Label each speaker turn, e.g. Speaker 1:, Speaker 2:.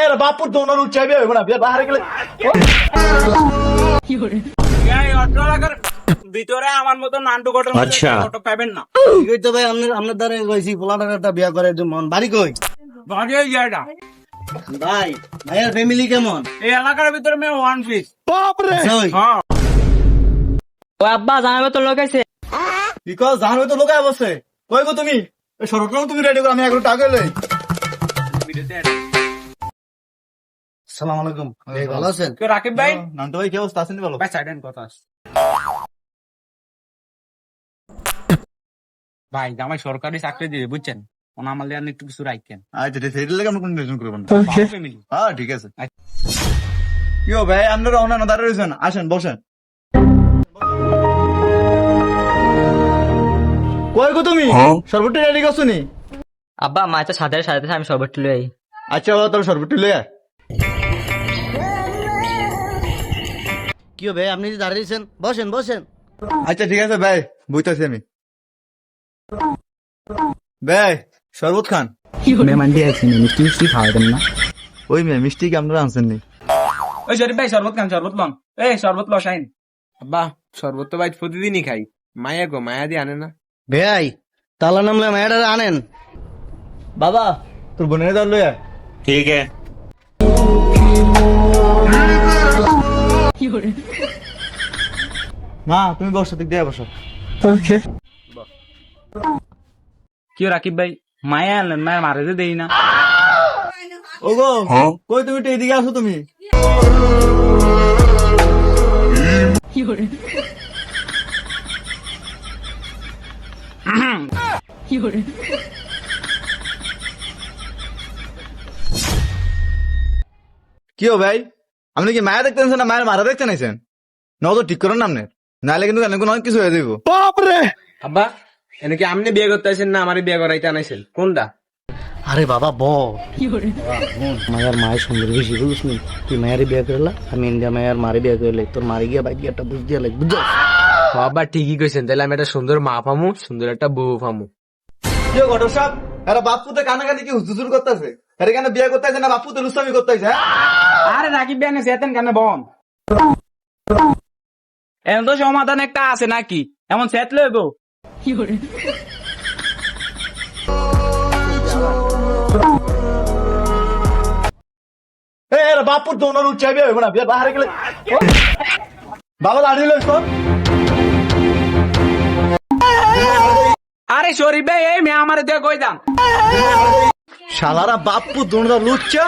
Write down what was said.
Speaker 1: এর বাপুর দোনো উচ্চাইবে হইব না বিয়ে বাহারে গেলে
Speaker 2: এই 18 লাখের ভিতরে আমার মতো নান্টু কটন ফটো পাবেন না।
Speaker 3: কই তো ভাই আপনার দ্বারা কইছি পোলাটার একটা বিয়া করে মন বাড়ি কই
Speaker 2: বাড়ি এই জায়গা
Speaker 3: ভাই ভাইয়ের ফ্যামিলি কেমন
Speaker 2: এই এলাকার ভিতরে মে ওয়ান পিস।
Speaker 1: বাপ রে
Speaker 3: সই
Speaker 2: হ্যাঁ
Speaker 4: ও আব্বা জামাই তো লোক আছে।
Speaker 1: বিকজ জানো তো লোকায় বসে কই গো তুমি এই সরকার তুমি রেডি করো আমি একটু টাকা লই।
Speaker 3: আসসালামু আলাইকুম ভাই ভালো আছেন
Speaker 2: তো রাকিব ভাই
Speaker 1: নান্টু ভাই কি অবস্থা আছেন বলো?
Speaker 2: ভাই সাইডেন কথা আছে ভাই জামাই সরকারি চাকরি দিয়ে বুঝছেন ওনা আমার লিয়ে একটু কিছু রাখেন।
Speaker 1: আচ্ছা ঠিক আছে, এটার লাগে আমরা কোনো টেনশন করব না।
Speaker 2: ফ্যামিলি
Speaker 1: হ্যাঁ ঠিক আছে। কি হো ভাই আপনারা অন্যান্য দাঁড়িয়ে রয়েছেন, আসেন বসেন। কই গো তুমি সর্বটি রেডি করছো নি?
Speaker 4: আব্বা মা তো সাথে সাথে আমি সর্বটি লই।
Speaker 1: আচ্ছা বাবা তাহলে সর্বটি লই আয়।
Speaker 3: কি ভাই আপনি যে দাঁড়িয়েছেন বসেন বসেন
Speaker 1: আচ্ছা ঠিক আছে ভাই বুঝতেছি আমি। ভাই শরবত খান।
Speaker 4: মেহমান দিয়ে আছি মিষ্টি মিষ্টি খাওয়াবেন না?
Speaker 1: ওই মেয়ে মিষ্টি কি আপনারা আনছেন নি?
Speaker 2: ওই শরীফ ভাই শরবত খান শরবত লন এই শরবত ল শাইন।
Speaker 5: আব্বা শরবত তো ভাই প্রতিদিনই খাই। মায়া গো মায়া দিয়ে আনে না।
Speaker 3: ভাই তালা নামলে মায়েরা আনেন
Speaker 1: বাবা তোর বোনের দল লই আয়।
Speaker 5: ঠিক আছে।
Speaker 1: মা তুমি বসো, দিক দিয়ে বসো।
Speaker 2: কি রাকিব ভাই মায়া আনলেন মায়ের মারে যে দেই না।
Speaker 1: ওগো কই তুমি একটু এদিকে আসো তুমি। কি হো ভাই আপনি কি মায়া দেখতে না মায়ের মারা দেখতে নাইছেন? ন তো ঠিক করেন নামনে নাহলে কিন্তু অনেক কিছু হয়ে যাবো।
Speaker 5: আব্বা এনে কি আপনি বিয়ে করতে আসেন না আমারে বিয়ে করাইতে আনাইছেন কোনটা?
Speaker 3: আরে বাবা মায়ের মায়ের সুন্দর বেশি বুঝিস নি তুই মায়ের বিয়ে করলা আমি ইন্ডিয়া মায়ের মারে বিয়ে করলে তোর মারে গিয়া বাইক একটা বুঝ দিয়া লাগ বুঝছো
Speaker 5: আব্বা ঠিকই কইছেন তাহলে আমি একটা সুন্দর মা পামু সুন্দর একটা বউ পামু।
Speaker 1: কি ঘটক সাহেব এরা বাপুতে কানাকানি কি হুজুর করতেছে? এরা কেন বিয়ে করতেছে না বাপুতে লুসামি করতেছে?
Speaker 2: আরে রাকিব ভাই না সেতেন কেন বন এমন তো সমাধান একটা আছে নাকি এমন সেট লইব।
Speaker 1: এর বাপুর দোনো উচ্চাইবে হইব না বিয়ে বাহারে গেলে বাবা দাঁড়িয়ে লইছ।
Speaker 2: আরে শরীফ ভাই এই মেয়ে আমার দিয়ে কই দাম
Speaker 1: শালারা বাপু দোনো লুচ্চা